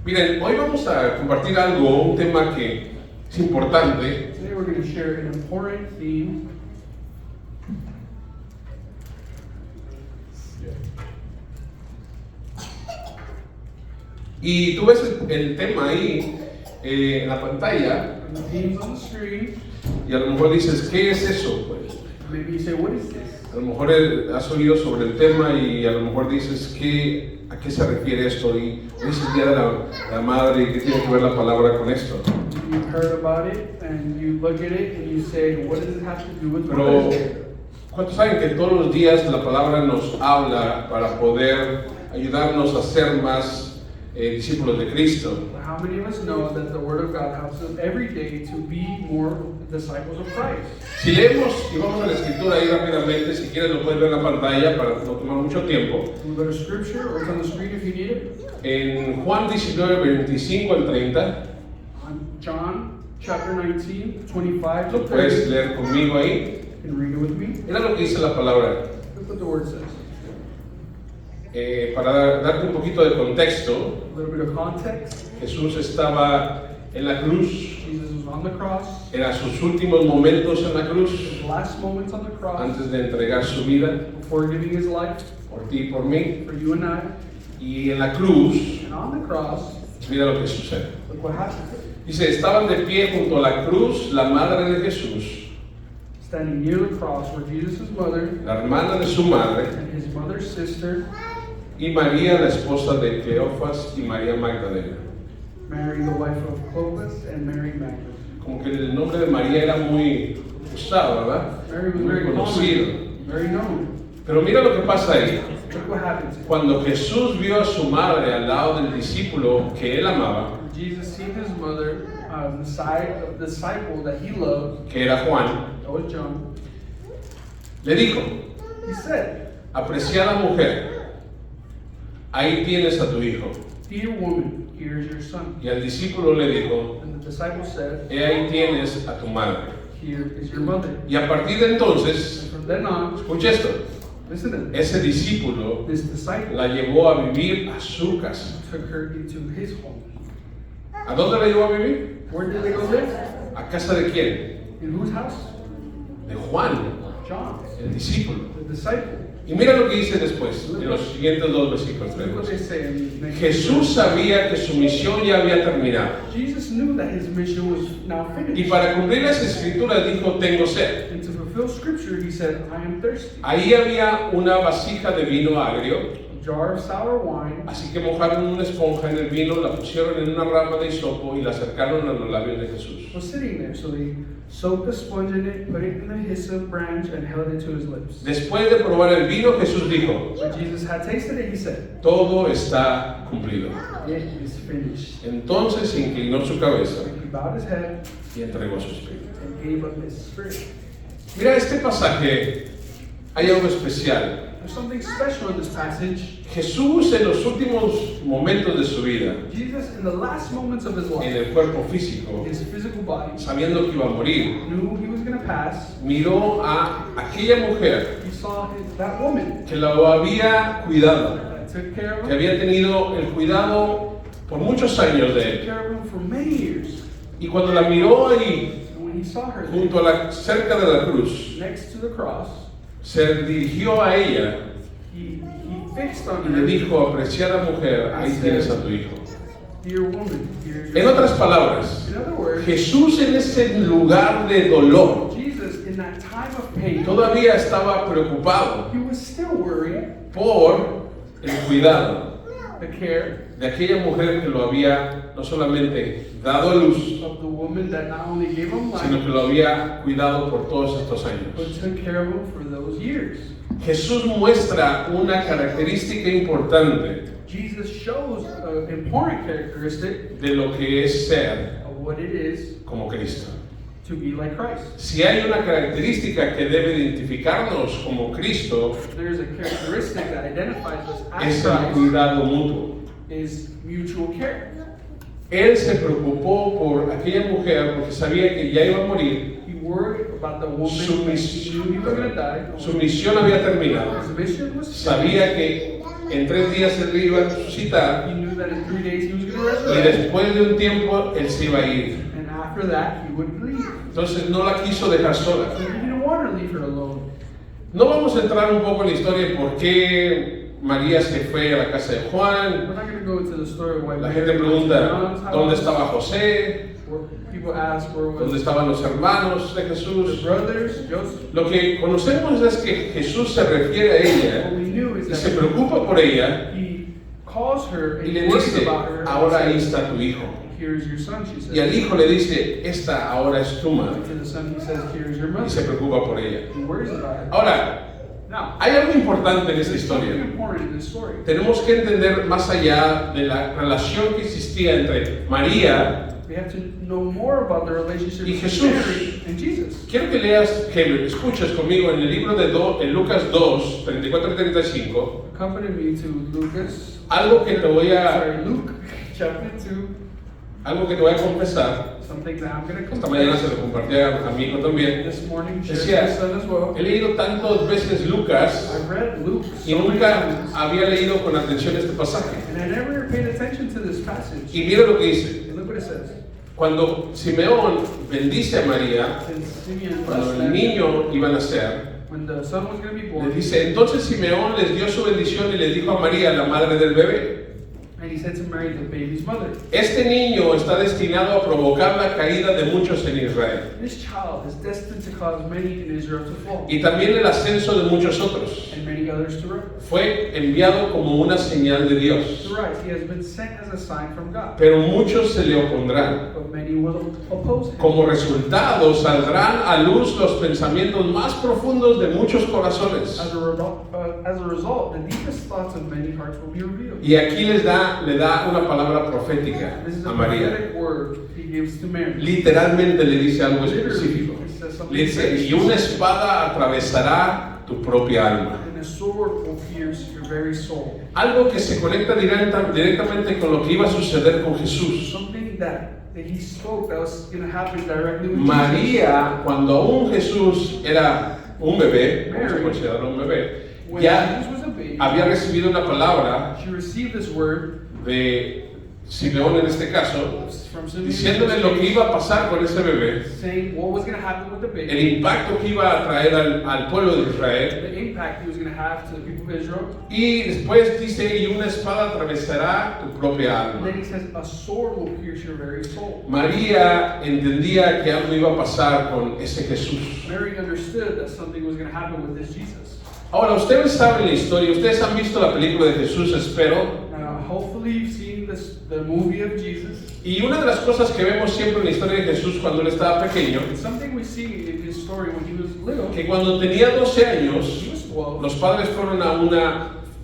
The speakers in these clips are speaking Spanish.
Miren, hoy vamos a compartir algo, un tema que es importante. Today we're going to share an important theme. Y tú ves el tema ahí en la pantalla And the theme's on the screen. y a lo mejor dices, ¿qué es eso? Pues, Maybe you say, what is this? a lo mejor has oído sobre el tema y a lo mejor dices, ¿a qué se refiere esto? Y hoy es el Día de la Madre y ¿qué tiene que ver la palabra con esto? You've heard about it and you look at it and you say, what does it have to do with Pero, Mother's Day? ¿cuántos saben que todos los días la palabra nos habla para poder ayudarnos a ser más discípulos de Cristo? How many of us know that the Word of God helps us every day to be more disciples of Christ? Si leemos y vamos a la escritura ahí rápidamente, si quieres lo puedes ver en la pantalla para no tomar mucho tiempo. We'll go to Scripture, or it's on the screen if you need it. En Juan 19, 25 al 30, On John chapter 19, 25 lo to puedes 30. leer conmigo ahí. You can read it with me. Mira lo que dice la palabra. Look what the Word says. Para darte un poquito de contexto, A little bit of context. Jesús estaba en la cruz, Jesus was on the cross. era sus últimos momentos en la cruz, His last moments on the cross antes de entregar su vida before giving his life por ti y por mí. for you and I. Y en la cruz, And on the cross, mira lo que sucede. look what happened. Dice, estaban de pie junto a la cruz la madre de Jesús, Standing near the cross were Jesus' mother la hermana de su madre, and his mother's sister, y María, la esposa de Cleofas, y María Magdalena. Mary, the wife of Clopas, and Mary Magdalene. Como que el nombre de María era muy usado, ¿verdad? Mary was Muy very conocido. common, very known. Pero mira lo que pasa ahí. Look what happens. Cuando Jesús vio a su madre al lado del discípulo que él amaba, Jesus seen his mother on the side of the disciple that he loved, que era Juan, that was John. le dijo, He said, apreciada mujer, ahí tienes a tu hijo. "Dear woman, here is your son." Y al discípulo le dijo, And the disciple said, he ahí tienes a tu madre. "Here is your mother." Y a partir de entonces, And from then on, escucha esto, listen to this. ese discípulo This disciple la llevó a vivir a su casa. took her into his home. ¿A dónde la llevó a vivir? Where did they go live? ¿A casa de quién? In whose house? De Juan, John, el discípulo. the disciple. Y mira lo que dice después, en los siguientes dos versículos. Look what they say in these next Jesús sabía que su misión ya había terminado. Jesus knew that his mission was now Y finished. para cumplir las escrituras dijo, tengo sed. And to fulfill scripture, he said, "I am thirsty." Ahí había una vasija de vino agrio, A jar of sour wine. así que mojaron una esponja en el vino, la pusieron en una rama de hisopo y la acercaron a los labios de Jesús. Was sitting there, so they soaked a sponge in it, put it in the hyssop branch, and held it to his lips. Después de probar el vino, Jesús dijo, When Jesus had tasted it, he said, todo está cumplido. "It is finished." Entonces inclinó su cabeza He bowed his head y entregó su espíritu. and gave up his spirit. Mira, este pasaje, hay algo especial. There's something special in this passage. Jesús en los últimos momentos de su vida, Jesus, in the last moments of his en life, el cuerpo físico, his physical body, sabiendo que iba a morir, knew he was going to pass. miró a aquella mujer He saw that woman que lo había cuidado, that took care of que him, había tenido el cuidado por muchos años de took él. care of him for many years. Y cuando la miró ahí, And when he saw her there, junto a cerca de la cruz, next to the cross, se dirigió a ella he fixed on y le her, dijo, apreciada mujer, ahí tienes a tu hijo. "Dear woman, here's your En otras palabras, In other words, Jesús en ese lugar de dolor Jesus, in that time of pain, todavía estaba preocupado he was still worried, por el cuidado the care de aquella mujer que lo había no solamente dado a luz, of the woman that not only gave him sino que life, lo había cuidado por todos estos but años. took care of him for those years. Jesús muestra una característica importante Jesus shows an important characteristic de lo que es ser of what it is como Cristo. to be like Christ. Si hay una característica que debe identificarnos como Cristo, There is a characteristic that identifies us as es el Christ, cuidado mutuo. is mutual care. Él se preocupó por aquella mujer porque sabía que ya iba a morir. He worried about the woman Su that he knew he was going to die. Su misión había terminado. His mission was finished. Sabía que en 3 días él iba a resucitar He knew that in 3 days he was going to y y después de un tiempo él se iba a ir. And after that, he would leave. Entonces no la quiso dejar sola. So he didn't want to leave her alone. No vamos a entrar un poco en la historia de por qué María se fue a la casa de Juan. We're not going to go into the story of why La Mary gente went to pregunta, John's house. ¿dónde estaba José? Where people ask where ¿Dónde was estaban los hermanos de the Jesús? brothers, Joseph. Lo que conocemos es que Jesús se refiere a What ella we knew is y that se preocupa por ella he calls her y and le worries dice, about her. and ahora ahí says, está tu hijo. Here's your son, she says. Y al hijo le dice, esta ahora es tu madre. To the son, he says, here's your Y se mother. preocupa por ella. He worries about her. Ahora, Now, hay algo importante en esta there's something historia. important in this story. Tenemos que entender más allá de la relación que existía entre María. We have to know more about the relationship Y between Jesús. Mary and Jesus. Quiero que leas, que escuches conmigo en el libro de en Lucas 2, 34 y 35, Accompany me to Lucas. algo que te voy a, Sorry, Luke chapter 2. algo que te voy a confesar. Something that I'm going to Esta mañana se lo compartí a mi hijo también. This morning, share Decía, my son as well. he leído tantas veces Lucas I've read Luke y so many nunca times, había leído con atención este pasaje. and I never paid attention to this passage. Y mira lo que dice. And look what it says. Cuando Simeón bendice a María, Since Simeon cuando blessed el them, niño iba a nacer, when the son was going to be les born, dice, entonces Simeón les dio su bendición y le dijo a María, la madre del bebé, and he said to Mary, the baby's mother, este niño está destinado a provocar la caída de muchos en Israel this child is destined to cause many in Israel to fall, y también el ascenso de muchos otros. and many others to rise. Fue enviado como una señal de Dios, To rise, he has been sent as a sign from God, pero muchos se le opondrán. but many will oppose him. Como resultado saldrán a luz los pensamientos más profundos de muchos corazones. As a result, the deepest thoughts of many hearts will be revealed. Y aquí le da una palabra profética This is a a María. prophetic word he gives to Mary. Literalmente le dice algo específico. Literally, it says something Le dice, very y una specific. espada atravesará tu propia alma. And a sword will pierce your very soul. Algo que se conecta directamente con lo que iba a suceder con Jesús. Something that he spoke that was going to happen directly with María, cuando aún Jesús era un bebé, vamos a Mary, considerarlo un bebé, Jesus. When ya Jesus was a baby, había recibido una palabra she received this word de Simeón en este caso, from Simeon, diciéndole lo que iba a pasar con ese bebé, saying what was going to happen with the baby, el impacto que iba a traer al pueblo de Israel. the impact he was going to have to the people of Israel. Y después dice, y una espada atravesará tu propia And then alma. he says, a sword will pierce your very soul. María entendía que algo iba a pasar con ese Jesús. Mary understood that something was going to happen with this Jesus. Ahora, ustedes saben la historia, ustedes han visto la película de Jesús, espero. Hopefully you've seen the movie of Jesus. Y una de las cosas que vemos siempre en la historia de Jesús cuando él estaba pequeño, It's something we see in his story when he was little. que cuando tenía 12 He años, was 12. los padres fueron a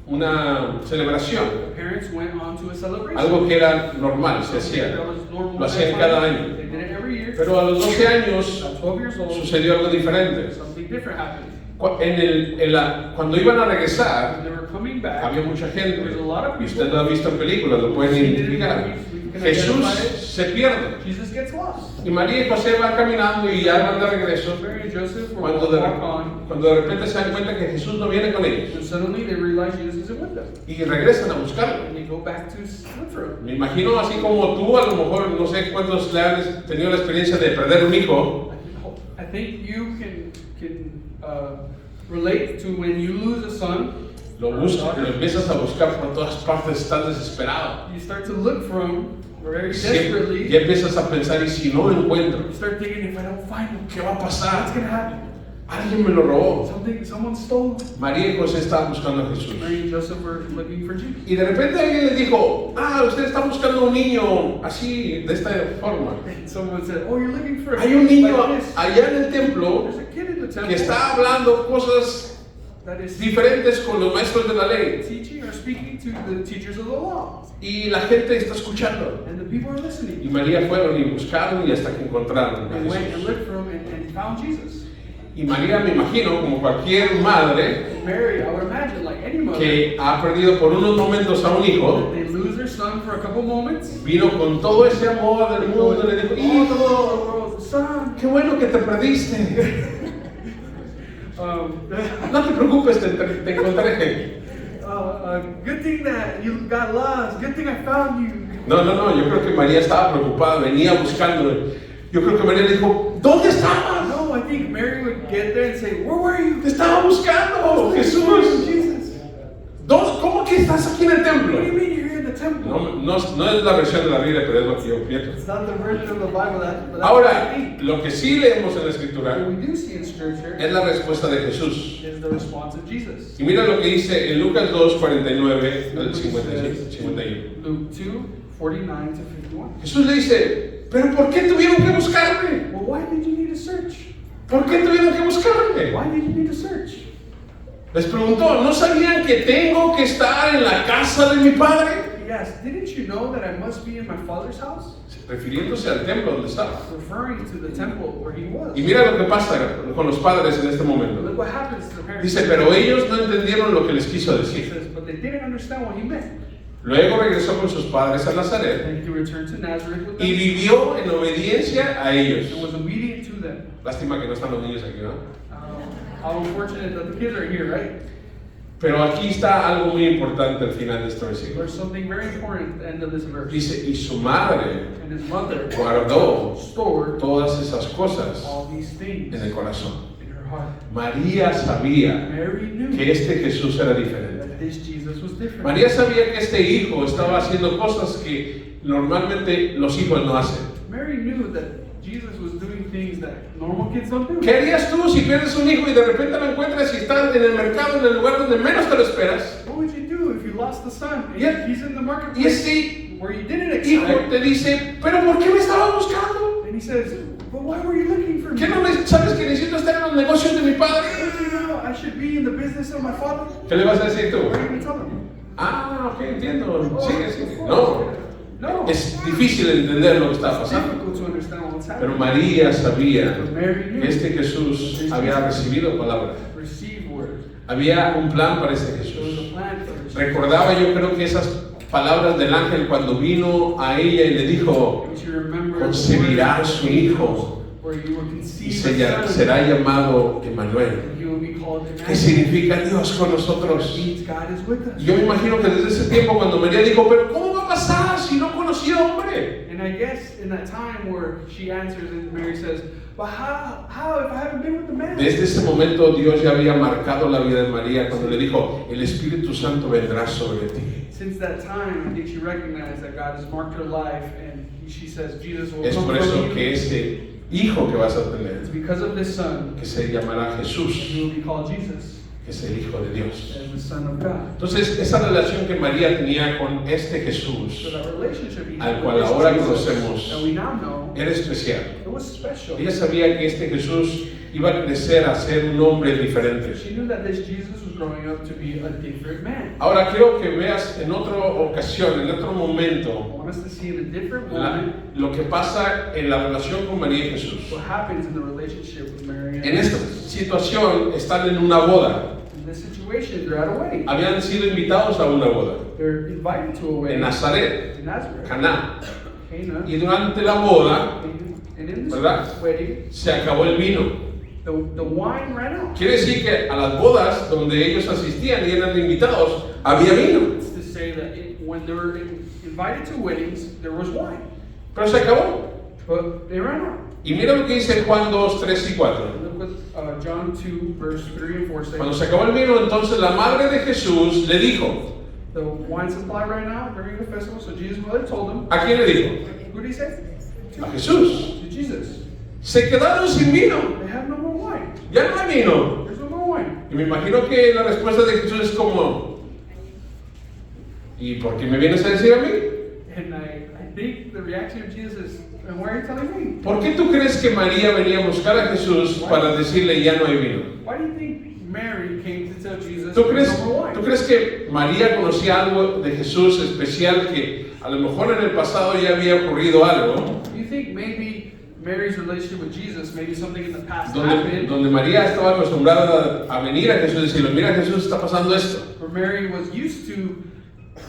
una celebración, The parents went on to a celebration. algo que era normal, se hacía. That was normal Lo at hacían that cada time. año. They did it every year. Pero a los 12 años At 12 years old, sucedió algo diferente. something different happened. Cuando iban a regresar, When they were coming back, había mucha gente. there was a lot of Y usted people. lo ha visto en películas, lo pueden identificar. Jesús se pierde. Jesus gets lost. Y María y José van caminando y ya van de regreso. Mary and Joseph were Cuando walk on, cuando de repente se dan cuenta que Jesús no viene con ellos. and suddenly they realize Jesus isn't with them. Y regresan a buscarlo. And they go back to look for him. Me imagino así como tú, a lo mejor, no sé cuántos le han tenido la experiencia de perder un hijo. I think you can relate to when you lose a son. Lo buscas, lo empiezas a buscar por todas partes, estás desesperado. You start to look for him very Siempre, desperately. ya empiezas a pensar, y si no lo encuentro, You start thinking, if I don't find him, ¿qué va a what's pasar? going to happen? Alguien me lo robó. Someone stole him. María y José estaban buscando a Jesús. Mary and Joseph were looking for Jesus. Y de repente alguien les dijo, usted está buscando un niño así, de esta forma. And someone said, oh, you're looking for a Hay un kid niño like this. allá en el templo There's a kid in the que temple está hablando cosas that is diferentes con los maestros de la ley. teaching or speaking to the teachers of the law. Y la gente está escuchando. And the people are Y listening. María fueron y buscaron y hasta que encontraron They a went and Jesús. looked for him and found Jesus. Y María, me imagino, como cualquier madre Mary, I would imagine, like any mother, que ha perdido por unos momentos a un hijo, they lose their son for a couple moments. vino con todo ese amor del mundo y le dijo, Oh, the hijo, world, son. qué bueno que te perdiste. No te preocupes, te encontré. Good thing that you got lost. Good thing I found you. No, yo creo que María estaba preocupada, venía buscándolo. Yo creo que María le dijo, ¿dónde estabas? No, I think Mary would get there and say, where were you? Te estaba buscando, Jesús. Jesus. ¿Cómo que estás aquí en el templo? What do you mean you're here in the temple? No es la versión de la Biblia, pero es lo que yo pienso. It's not the version of the Bible but that's Ahora, what I think. lo que sí leemos en la What Escritura we do see in Scripture es la respuesta de Jesús. is the response of Jesus. Y mira lo que dice en Lucas 2, 49 al 51. Luke 2, 49 to 51. Jesús le dice, ¿pero por qué tuvieron que buscarme? Well, why did you need to search? ¿Por qué tuvieron que buscarme? Why did you need to search? Les preguntó, ¿no sabían que tengo que estar en la casa de mi padre? He asked, didn't you know that I must be in my Father's house? Refiriéndose al templo donde estaba. Referring to the temple where he was. Y mira lo que pasa con los padres en este momento. Look what happens to the parents. Dice, pero ellos no entendieron lo que les quiso He decir. says, but they didn't understand what he meant. Luego regresó con sus padres a Nazaret And he returned to Nazareth with y them vivió en obediencia a ellos. and was obedient to them. Lástima que no están los niños aquí, ¿no? How unfortunate that the kids are here, right? Pero aquí está algo muy importante al final de este versículo. There's something very important at the end of this verse. Dice, y su madre And his mother guardó stored todas esas cosas all these things en el corazón. in her heart. María sabía Mary knew que este Jesús era diferente. that this Jesus was different. María sabía que este hijo estaba haciendo cosas que normalmente los hijos no hacen. Mary knew that Jesus was doing things that normal kids don't do. ¿Qué harías tú si pierdes un hijo y de repente lo encuentras y estás en el mercado, en el lugar donde menos te lo esperas? What would you do if you lost the son? And Yeah. he's in the Y marketplace este where you didn't hijo expect. te dice, ¿pero por qué me estaba buscando? And he says, but why were you looking for me? ¿Qué no sabes que necesito estar en los negocios de mi padre? Don't you know I should be in the business of my father? ¿Qué le vas a decir tú? What are you going to tell him? Ah, ok, entiendo. Oh, Sigue. of No, course. No. es difícil entender lo que está It's pasando. difficult to understand what's Pero happening. María sabía But Mary knew que este Jesús había recibido palabra. receive word. Había un plan para este There was Jesús. a plan for this. Recordaba yo creo que esas palabras del ángel cuando vino a ella y le dijo, Don't you remember concebirá the su word hijo where you will y conceive a son, será llamado Emmanuel, and he will be called que Emmanuel. significa Dios con That nosotros. means God is with us. Yo me imagino que desde ese tiempo cuando María dijo, pero ¿cómo va a pasar si no conocía hombre? And I guess in that time where she answers and Mary says, but how if I haven't been with the man? Desde ese momento Dios ya había marcado la vida de María cuando le dijo, el Espíritu Santo vendrá sobre ti. Since that time, I think she recognized that God has marked her life, and she says Jesus will Es come por eso from que you. ese hijo que vas a tener, It's because of this son, que se llamará Jesús, he will be called Jesus, que es el Hijo de Dios. as the Son of God. Entonces, esa relación que María tenía con este So Jesús, that relationship he al had cual with this ahora Jesus conocemos, that we now know, era especial. it was special. Ella sabía que este Jesús iba a crecer a ser un hombre diferente. She knew that this Jesus was growing up to be a different man. Ahora quiero que veas en otra ocasión, en otro I momento, want us to see in a different moment lo que pasa en la relación con María y Jesús. what happens in the relationship with Mary and En esta Jesus. situación están en una boda. In this situation, they're at a wedding. Habían sido invitados a una boda They're invited to a en wedding Nazaret, in Nazareth, Caná. Cana. Y durante la boda And in this ¿verdad? wedding, se acabó el vino. the wine ran out. Quiere decir que a las bodas donde ellos asistían y eran invitados, había vino. It's to say that when they were invited to weddings, there was wine. Pero se acabó. But they ran out. Y mira lo que dice Juan 2, 3 y 4. Look what John 2, verse 3 and 4 Cuando say. se acabó el vino, entonces la madre de Jesús le dijo, The wine supply ran out during the festival, so Jesus' mother told him. ¿a quién le dijo? Who did he say? A Jesús. To Jesus. Se quedaron sin vino. They have no more wine. Ya no hay vino. There's no more wine. Y me imagino que la respuesta de Jesús es como, ¿y por qué me vienes a decir a mí? And I think the reaction of Jesus is, and why are you telling me? ¿Por qué tú crees que María venía a buscar a Jesús para decirle ya no hay vino? Why do you think Mary came to tell Jesus ¿Tú there's crees, no more wine? ¿Tú crees que María conocía algo de Jesús especial que a lo mejor en el pasado ya había ocurrido algo? Do you think maybe Mary's relationship with Jesus, maybe something in the past Donde, happened, donde María estaba acostumbrada a venir a Jesús y decirle, mira Jesús, está pasando esto. where Mary was used to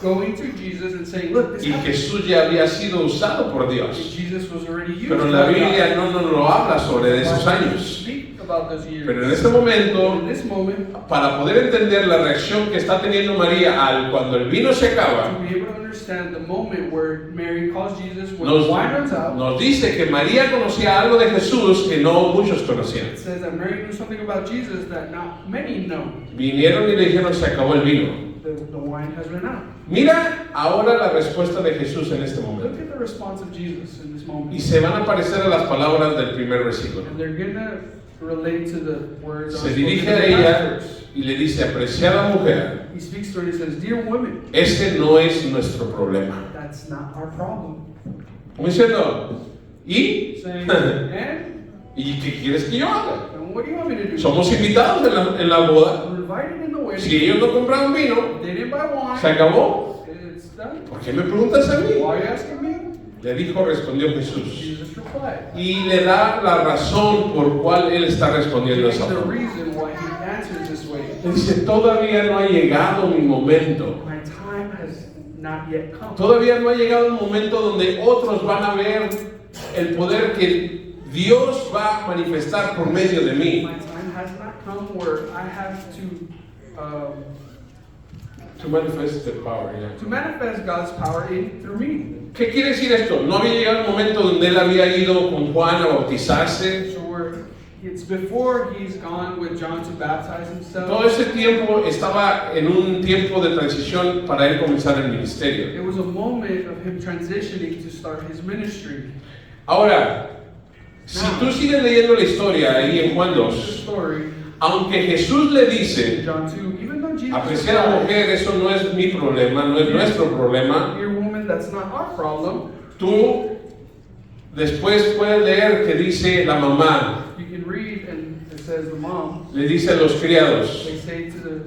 going to Jesus and saying, look, this Y happened. Jesús ya había sido usado por And Dios. Jesus was already used Pero by la God. Biblia no nos lo habla sobre esos But años. speak about about those years. Pero en este momento, In this moment, para poder entender la reacción que está teniendo María cuando el vino se acaba, to be able to understand the moment where Mary calls Jesus when nos, the wine runs out, nos dice que María conocía algo de Jesús que no muchos conocían. it says that Mary knew something about Jesus that not many know. Vinieron y le dijeron, se acabó el vino. The wine has run out. Mira ahora la respuesta de Jesús en este Look momento. at the response of Jesus in this moment. Y se van a parecer a las palabras del primer versículo. And they're going to relate to the words Se of dirige a the ella verse. y le dice, apreciada mujer, He speaks to her and he says, "Dear woman, ese no es nuestro problema. that's not our problem." Como diciendo, ¿y? Saying, and ¿Y qué quieres que yo haga? what do you want me to do? Somos invitados en la boda. We're invited in the wedding. Si ellos no compraron vino, They didn't buy wine. se acabó. It's done. ¿Por qué me preguntas a mí? Why are you asking me? Le dijo, respondió Jesús. Jesus replied. Y le da la razón por cual él está respondiendo Gives esa the forma. reason why he answers this way. Él dice, todavía no ha llegado mi momento. My time has not yet come. Todavía no ha llegado el momento donde otros van a ver el poder que Dios va a manifestar por medio de mí. My time has not come where I have To manifest the power, yeah. to manifest God's power through me. ¿Qué quiere decir esto? No había llegado el momento donde él había ido con Juan a bautizarse. So it's before he's gone with John to baptize himself. Todo ese tiempo estaba en un tiempo de transición para él comenzar el ministerio. It was a moment of him transitioning to start his ministry. Ahora, si tú sigues leyendo la historia ahí en Juan The 2, story, aunque Jesús le dice, John 2, even though Jesus apreciada mujer, eso no es mi problema, no es nuestro problema, dear woman, that's not our problem. tú después puedes leer que dice la mamá, You can read and it says the mom, le dice a los criados, they say to the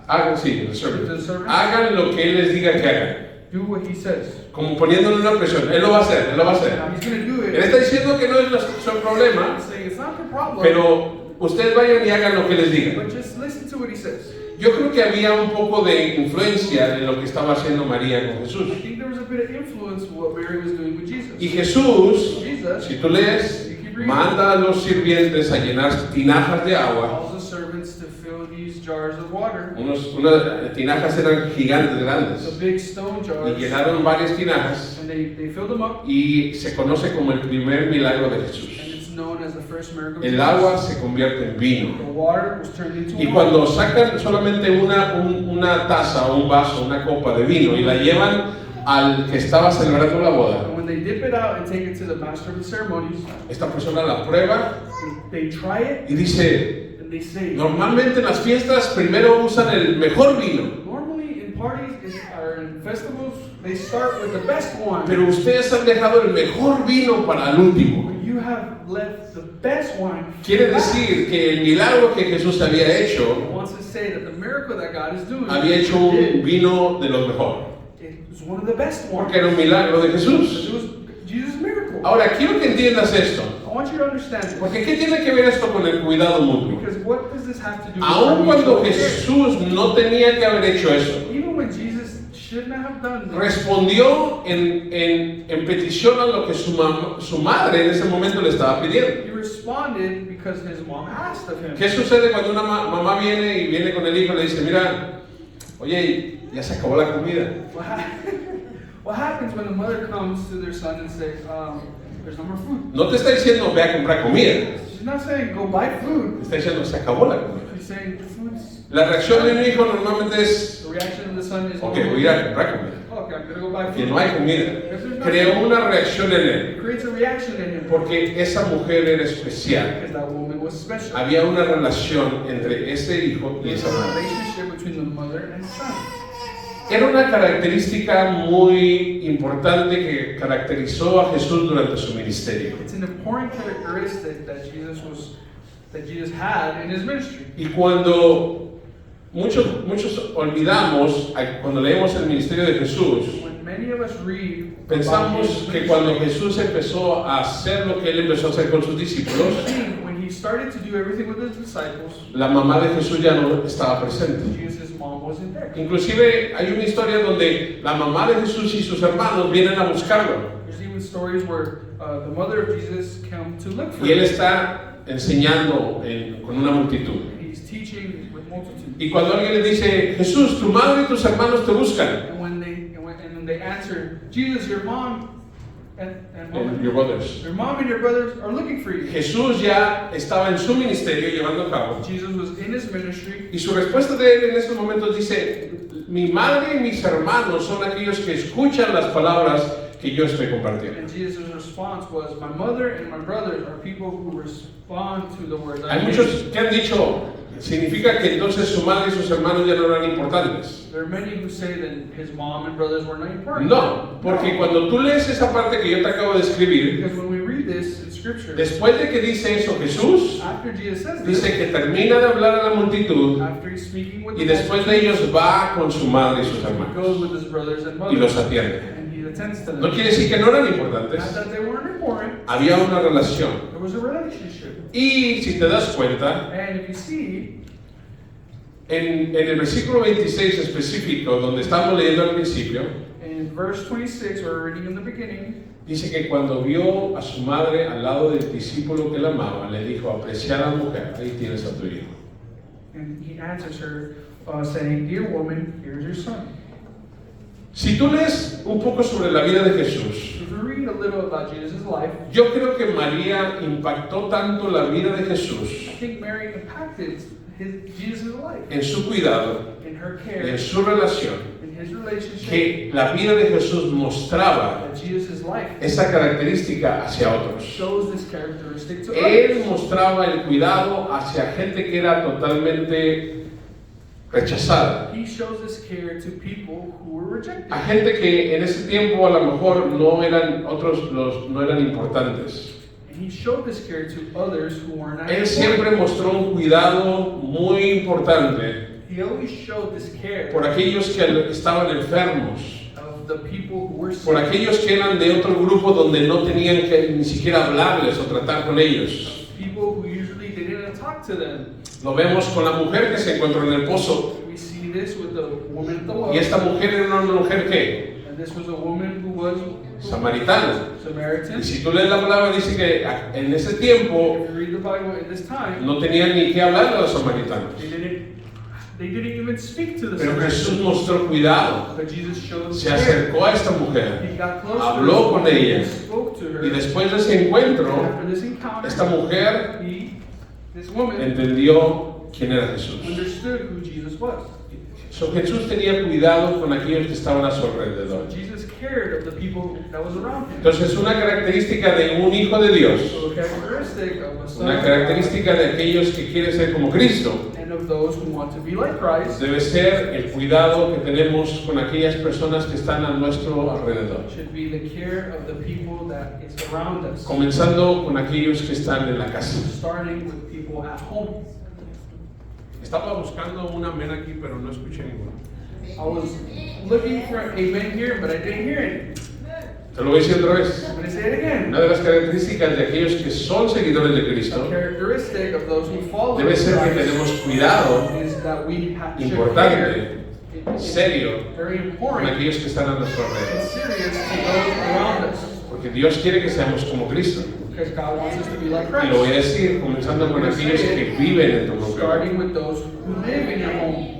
hagan, sí, the servants, hagan lo que él les diga que hagan, do what he says. como poniéndole una presión, él lo va a hacer, él lo va a hacer. Now he's going to do Él it. está diciendo que no es su problema, He's saying it's not the problem, pero ustedes vayan y hagan lo que les diga. but just listen to what he says. Yo creo que había un poco de influencia de lo que estaba haciendo María con I Jesús. think there was a bit of influence of what Mary was doing with Jesus. Y Jesús, Jesus, si tú lees, you keep reading, manda a los sirvientes a llenar tinajas de agua. calls the servants to fill these jars of water, Unas tinajas eran gigantes, the grandes. big stone Y jars, llenaron varias tinajas and they filled them up, y se conoce como el primer milagro de Jesús. and it's known as the first miracle of El Jesus. agua se convierte en The vino. water was turned into Y wine. cuando sacan solamente una taza o un vaso, una copa de vino y la llevan al que estaba celebrando la boda, And when they dip it out and take it to the master of the ceremonies, esta persona la prueba they try it y dice, and they say, normalmente en las fiestas primero usan el mejor vino, normally in parties or in festivals, they start with the best wine. pero ustedes han dejado el mejor vino para el último. But you have left the best wine. Quiere decir que el milagro que Jesús había It hecho, wants to say that the miracle that God is doing había hecho un vino de los mejores, it was one of the best ones. porque era un milagro de Jesús. It was Jesus' miracle. Ahora, quiero que entiendas esto, I want you to understand this. porque ¿qué tiene que ver esto con el cuidado mutuo? Because what does this have to do with Aun our cuando mutual care? Jesús no tenía que haber hecho eso, Even when Jesus shouldn't have done this, respondió en petición a lo que su madre en ese momento le estaba pidiendo. he responded because his mom asked of him. ¿Qué sucede cuando una mamá viene con el hijo y le dice, mira, oye, ya se acabó la comida? What happens when a mother comes to their son and says, there's no more food? No te está diciendo, ve a comprar comida. She's not saying go buy food. Te está diciendo, se acabó la comida. She's saying the food's. La reacción de un hijo normalmente es, The reaction of the son is, ok, voy a ir a comprar comida. okay, I'm gonna go buy Que food. no hay comida. Creó una reacción en él, It creates a reaction in him porque esa mujer era especial. because that woman was special. Había una relación entre ese hijo y There's esa a madre. relationship between the mother and son. Era una característica muy importante que caracterizó a Jesús durante su ministerio. It's an important characteristic that Jesus had in his ministry. Y cuando muchos olvidamos, cuando leemos el ministerio de Jesús, When many of us read pensamos about que his cuando ministry, Jesús empezó a hacer lo que él empezó a hacer con sus discípulos, when he started to do everything with his disciples, la mamá de Jesús ya no estaba presente. Jesus' mom wasn't there. Inclusive hay una historia donde la mamá de Jesús y sus hermanos vienen a buscarlo. There's even stories where the mother of Jesus came to look for Y él him. está enseñando con una multitud. He's teaching with multitudes. Y cuando alguien le dice, Jesús, tu madre y tus hermanos te buscan, And when they answer, Jesus, your mom and and your brothers. your mom and your brothers are looking for you. Jesús ya estaba en su ministerio llevando a cabo. Jesus was in his ministry. Y su respuesta de él en estos momentos dice, mi madre y mis hermanos son aquellos que escuchan las palabras que yo estoy compartiendo. And Jesus' response was, my mother and my brothers are people who respond to the word. Hay muchos que han dicho, significa que entonces su madre y sus hermanos ya no eran importantes. There are many who say that his mom and brothers were not important. No, porque cuando tú lees esa parte que yo te acabo de escribir, Because when we read this in scripture, después de que dice eso Jesús, after Jesus says this, dice que termina de hablar a la multitud after he's speaking with y the después de ellos va con su madre y sus he goes hermanos with his brothers and y los mothers, atiende. and he attends to them. No quiere decir que no eran importantes, Not that they weren't important, había una relación. there was a relationship. Y si te das cuenta, And if you see, en el versículo 26 específico, donde estamos leyendo al principio, in verse 26, we're reading in the beginning, dice que cuando vio a su madre al lado del discípulo que la amaba, le dijo, apreciada mujer, ahí tienes a tu hijo. and he answers her, saying, dear woman, here's your son. Si tú lees un poco sobre la vida de Jesús, If you read a little about Jesus' life, yo creo que María impactó tanto la vida de Jesús I think Mary impacted Jesus' life en su cuidado, in her en care, su relación, in his relationship, que la vida de Jesús mostraba that Jesus' life esa característica hacia otros. shows this characteristic to Él others. mostraba el cuidado hacia gente que era totalmente rechazada. He shows this care to people who were rejected. A gente que en ese tiempo a lo mejor no eran no eran importantes. And he showed this care to others who were not Él important. siempre mostró un cuidado muy importante He always showed this care por aquellos que estaban enfermos, of the people who were por sick, aquellos que eran de otro grupo donde no tenían que ni siquiera hablarles o tratar con ellos. people who usually didn't talk to them. Lo vemos con la mujer que se encontró en el pozo. We see this with the woman at the well. Y esta mujer era una mujer que And this was a woman who was samaritana. Samaritan. Y si tú lees la palabra dice que en ese tiempo If you read the Bible in this time, no tenían ni que hablar a los samaritanos. they didn't even speak to the Pero Jesús Samaritans. mostró cuidado. But Jesus showed Se care. acercó a esta mujer He got close habló to her, con ella. he spoke to her. y después de ese encuentro, After this encounter, esta mujer this woman entendió quién era Jesús. understood who Jesus was. So, Jesús tenía cuidado con aquellos que estaban a su So alrededor. Jesus cared of the people that was around him. Entonces, una característica de un hijo de Dios, So a characteristic of a son una of característica de aquellos que quieren ser como Cristo, God and of those who want to be like Christ debe ser el cuidado que tenemos con aquellas personas que están a nuestro alrededor. should be the care of the people that is around us. Comenzando con aquellos que están en la casa. Starting with people at home. Estaba buscando un amén aquí, pero no escuché ninguno. I was looking for an amen here, but I didn't hear it. Te lo voy a decir otra vez. I'm going to say it again. Una de las características de aquellos que son seguidores de A Cristo characteristic of those who follow debe ser que Christ tenemos cuidado is that we should importante, care, serio, very con important, aquellos que están a nuestro and alrededor. serious to those around us. Porque Dios quiere que seamos como Cristo. Because God wants us to be like Y lo voy a Christ. decir comenzando con aquellos que viven en tu propio hogar. Starting with those who live in your home.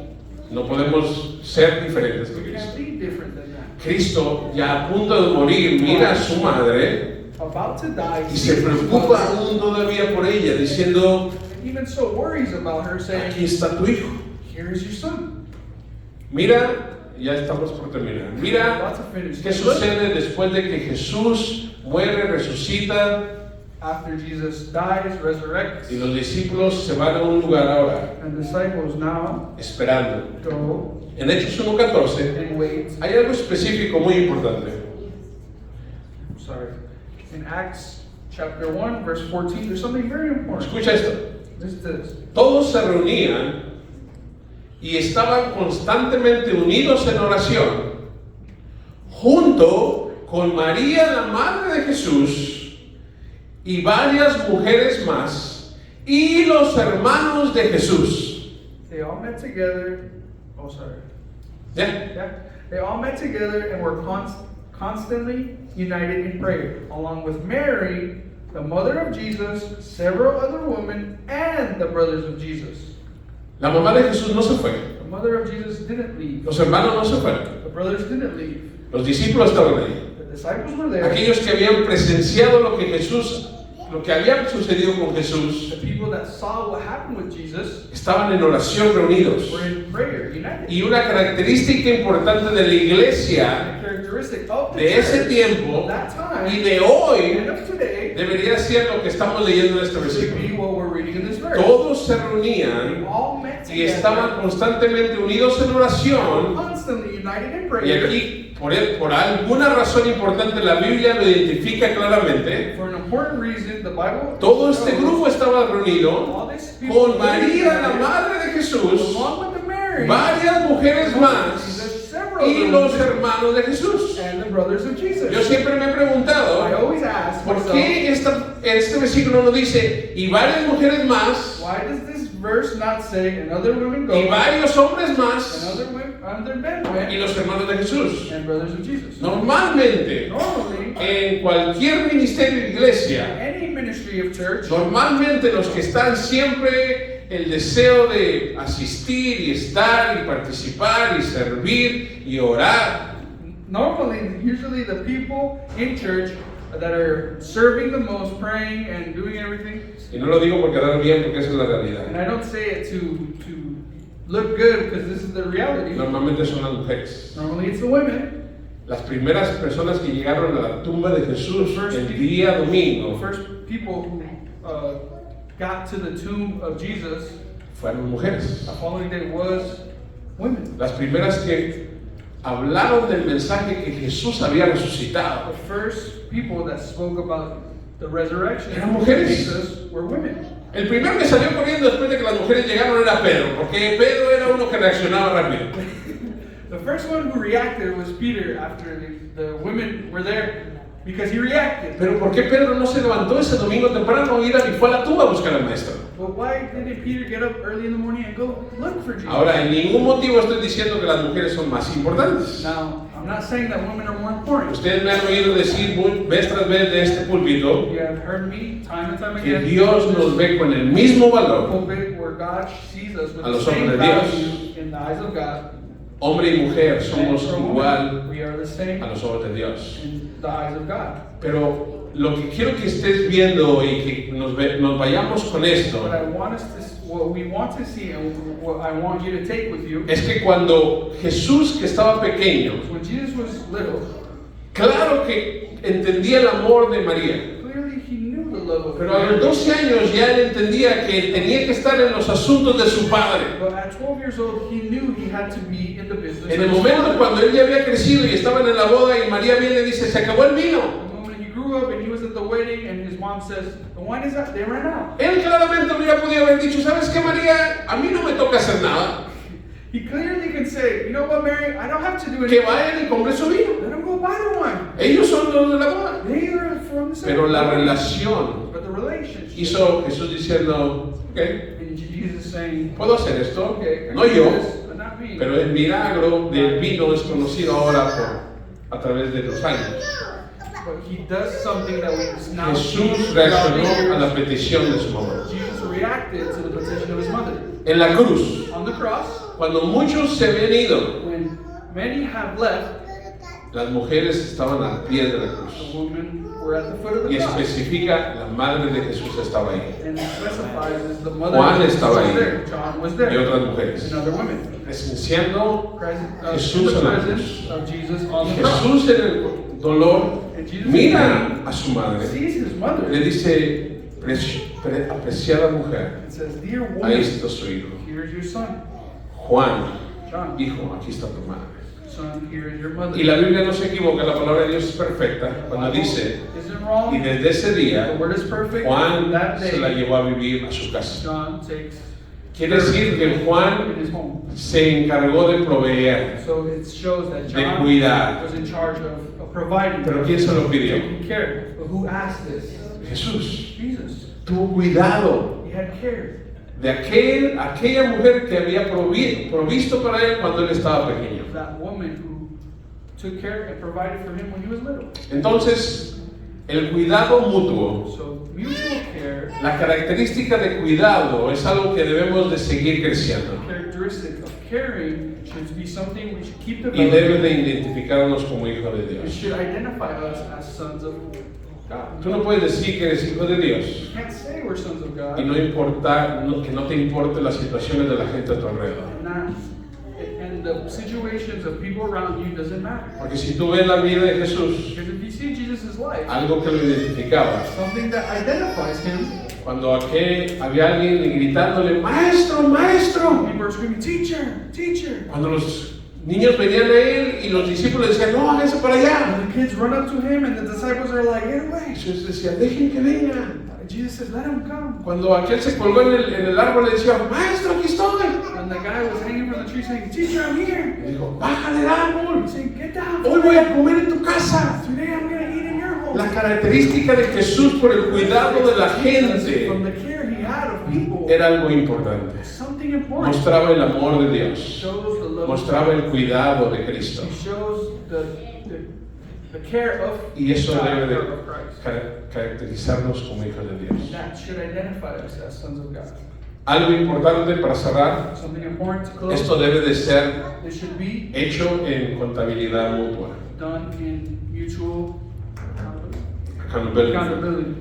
No podemos ser diferentes de We Cristo. can't be different than that. Cristo, ya a punto de morir, mira a su madre About to die, y se preocupa aún todavía por ella, diciendo, even so worries about her, saying, aquí está tu hijo. here is your son. Mira, ya estamos por terminar. Mira About to finish. qué sucede después de que Jesús muere, resucita After Jesus dies, resurrects, y los discípulos se van a un lugar ahora, and disciples now esperando. go En Hechos 1:14 and wait. hay algo específico muy importante. Sorry. In Acts chapter 1, verse 14, there's something very important. Escucha esto. Listen to this. Todos se reunían y estaban constantemente unidos en oración, junto con María, la madre de Jesús, y varias mujeres más, y los hermanos de Jesús. They all met together. Oh, sorry. ¿Ya? Yeah. They all met together and were constantly united in prayer, along with Mary, the mother of Jesus, several other women, and the brothers of Jesus. La mamá de Jesús no se fue. The mother of Jesus didn't leave. Los hermanos no se fueron. The brothers didn't leave. Los discípulos estaban ahí. The disciples were there. Aquellos que habían presenciado lo que había sucedido con Jesús, The people that saw what happened with Jesus estaban en oración reunidos. were in prayer, united. Y una característica importante de la iglesia A characteristic of the de ese church tiempo of that time y de hoy and of today debería ser lo que estamos leyendo en este should versículo. be what we're reading in this verse. Todos se We reunían all met y estaban together, constantemente unidos en oración. constantly united in Y prayer. aquí, por alguna razón importante, la Biblia lo identifica claramente. For an important reason, the Bible Todo este shows grupo estaba reunido all these people con María, la united, madre de Jesús, along with the Mary, varias mujeres más Jesus, several y of los them, hermanos de Jesús. and the brothers of Jesus. Yo siempre me he I preguntado, always ask ¿por myself, qué este versículo no dice, y varias mujeres más, why does this verse not say, and other women go, y varios hombres and más, other men y went, los hermanos de Jesús? and brothers of Jesus? Normalmente, Normally, en cualquier ministerio de iglesia, any ministry of church, normalmente los que están siempre el deseo de asistir y estar y participar y servir y orar, usually the people in church that are serving the most, praying and doing everything. y no lo digo por quedar bien porque esa es la realidad, And I don't say it to look good because this is the reality. normalmente son las mujeres. Normally it's the women. Las primeras personas que llegaron a la tumba de Jesús el día The domingo first people who got to the tomb of Jesus fueron mujeres. the following day was women. Las primeras que hablaron del mensaje que Jesús había resucitado. The first people that spoke about the resurrection Eran of mujeres. Jesus were women. El primero que salió corriendo después de que las mujeres llegaron era Pedro, porque Pedro era uno que reaccionaba rápido. The first one who reacted was Peter after the women were there because he reacted. Pero ¿por qué Pedro no se levantó ese domingo temprano y fue a la tumba a buscar al maestro? But why didn't Peter get up early in the morning and go look for Jesus? Ahora, en ningún motivo estoy diciendo que las mujeres son más importantes. Now, I'm not saying that women are more important. Ustedes me han oído decir vez tras vez de este púlpito You have heard me time and time que again. Dios nos ve con el mismo valor, Pulpit where God sees us with a los the same ojos de Dios. value in the eyes of God. hombre y mujer, Man somos or woman, igual we are the same a los ojos de Dios. in the eyes of God. Pero lo que quiero que estés viendo y que nos vayamos con esto What we want to see and what I want you to take with you es que cuando Jesús, que estaba pequeño, when Jesus was little, claro que entendía el amor de María, clearly he knew the love of pero a los God. 12 años ya él entendía que tenía que estar en los asuntos de su padre. But at 12 years old, he knew he had to be in the business En el of his momento father. cuando él ya había crecido y estaban en la boda y María viene y dice, se acabó el vino. The moment he grew up and he was at the wedding and his mom says, the wine is out, they ran out. Él claramente hubiera podido haber dicho, ¿sabes qué, María? A mí no me toca hacer nada. He clearly can say, you know what, Mary, I don't have to do Que anything. vayan y compren su vino. Let him go buy the wine. Ellos son los de la boda. They are from the same. Pero la relación But the relationship. hizo Jesús diciendo, ok, And Jesus saying, puedo hacer esto, okay, I no can do yo, this, but not me. pero el milagro del vino es conocido ahora a través de los años. But he does something that we now Jesús see reaccionó throughout a the la petición de su mamá. years. Jesus reacted to the petition of his mother. En la cruz, On the cross, cuando muchos se habían ido, when many have left, las mujeres estaban al pie de la the cruz. women were at the foot of Y the cross. especifica, la madre de Jesús estaba ahí. And it specifies is the mother Juan of Jesus estaba was ahí. there. John was Y there. otras mujeres. And other women. Presenciando Jesús, Jesús the en la presence of Jesus on the cross. Jesús en el dolor And Jesus mira a su madre. sees his mother. Le dice, apreciada mujer, It says, dear ahí woman, está su hijo. here's your son. Juan, John, hijo, aquí está tu madre. son, here is your mother. Y la Biblia no se equivoca, la palabra de Dios es perfecta cuando dice, Isn't wrong. y desde ese The día, word is perfect. Juan That se la day, llevó a vivir a su casa. John takes Quiere decir que Juan in his home. se encargó de proveer, So it shows that de John cuidar. was in charge of providing. Pero ¿quién se lo pidió? Taking care. But who asked this? Jesús Jesus. tuvo cuidado He had care. de aquella mujer que había provisto para él cuando él estaba pequeño. That woman who took care and provided for him when he was little. Entonces, El cuidado mutuo, So mutual care, la característica de cuidado es algo que debemos de seguir creciendo characteristic of caring, should be something we should keep y debe de developing. identificarnos como hijos de It Dios. should identify us as sons of God. Tú no puedes decir que eres hijo de Dios You can't say we're sons of God y no importa, que no te importe las situaciones de la gente a tu alrededor. and the situations of people around you doesn't matter. Porque si tú ves la vida de Jesús, Because if you see Jesus' life, algo que lo identificaba, something that identifies him, cuando aquí había alguien gritándole, maestro, maestro, people are screaming, teacher, teacher. cuando los niños venían a él y los discípulos decían, no, háganse para allá. And the kids run up to him and the disciples are like, get away. Jesús decía, dejen que vengan. Jesus says, let him come. Cuando aquel se colgó en el árbol le decía, maestro, aquí estoy. And the guy was hanging from the tree saying, teacher, I'm here. Y dijo, baja del árbol. He's saying, get down. Hoy voy a comer en tu casa. Today I'm going to eat in your home. La característica de Jesús por el cuidado de la From gente the care he had of people, era algo importante. something important. Mostraba el amor de Dios. Shows the love of Mostraba el God. cuidado de Cristo. He shows the care of Y eso God, debe de care of Christ. caracterizarnos como hijos de Dios. That should identify us as sons of God. Algo importante para cerrar, Something important to close. esto debe de ser It should be hecho en contabilidad mutua. done in mutual Accountability. accountability.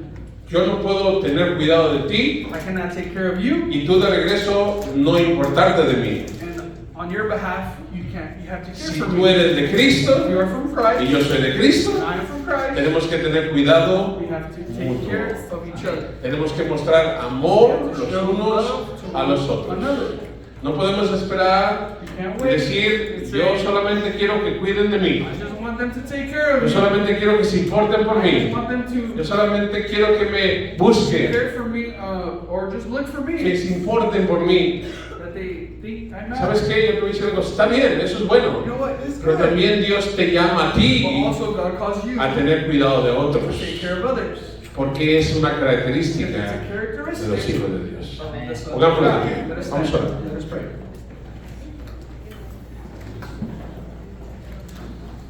Yo no puedo tener cuidado de ti I cannot take care of you, y tú de regreso no importarte de mí. and on your behalf, you have to care Si for tú me. eres de If Cristo you are from y Christ, yo soy de Cristo, and I am from Christ, tenemos que tener cuidado we have to take care of each other. Tenemos que mostrar amor los Show unos love to a los otros. another. No podemos esperar You can't y wait decir, and yo say, solamente quiero que cuiden de mí. I just want them to take care of Yo me. solamente quiero que se importen por I just mí. want them to Yo solamente quiero que me busquen, care for me, or just look for que me. se importen por mí. That they think I ¿Sabes matter. qué? Yo te voy a decir algo, está bien, eso es bueno. You know what? It's Pero good. también Dios te llama a But ti also God calls you a to tener cuidado de otros. take care of others. Porque es una It's a característica de los characteristic hijos de Dios. of the Son of Pongámonos de God. pie. Let us Vamos a stand. orar. Let us pray.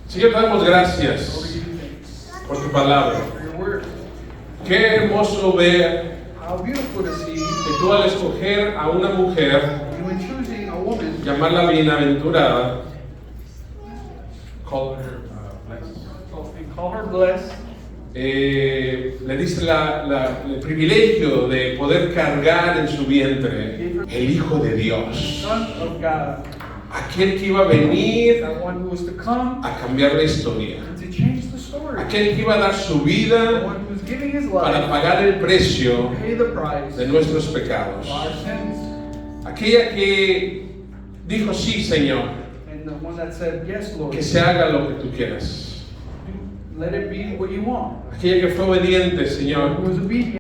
Señor, te damos Lord, gracias we give you thanks por tu palabra. for your word. Qué hermoso ver How beautiful to see que tú al escoger a una mujer, you in choosing a woman, llamarla bienaventurada, call her, and call her blessed, le dice el privilegio de poder cargar en su vientre el Hijo de Dios, Son of God, aquel que iba a venir that one who was to come a cambiar la historia, and to change the story, aquel que iba a dar su the vida one who was giving his para life pagar el precio to pay the price de nuestros pecados, for our sins, aquella que dijo sí, Señor, and the one that said, yes, Lord, que se haga lo que tú quieras. let it be what you want, Aquella que fue obediente, Señor, who was obedient.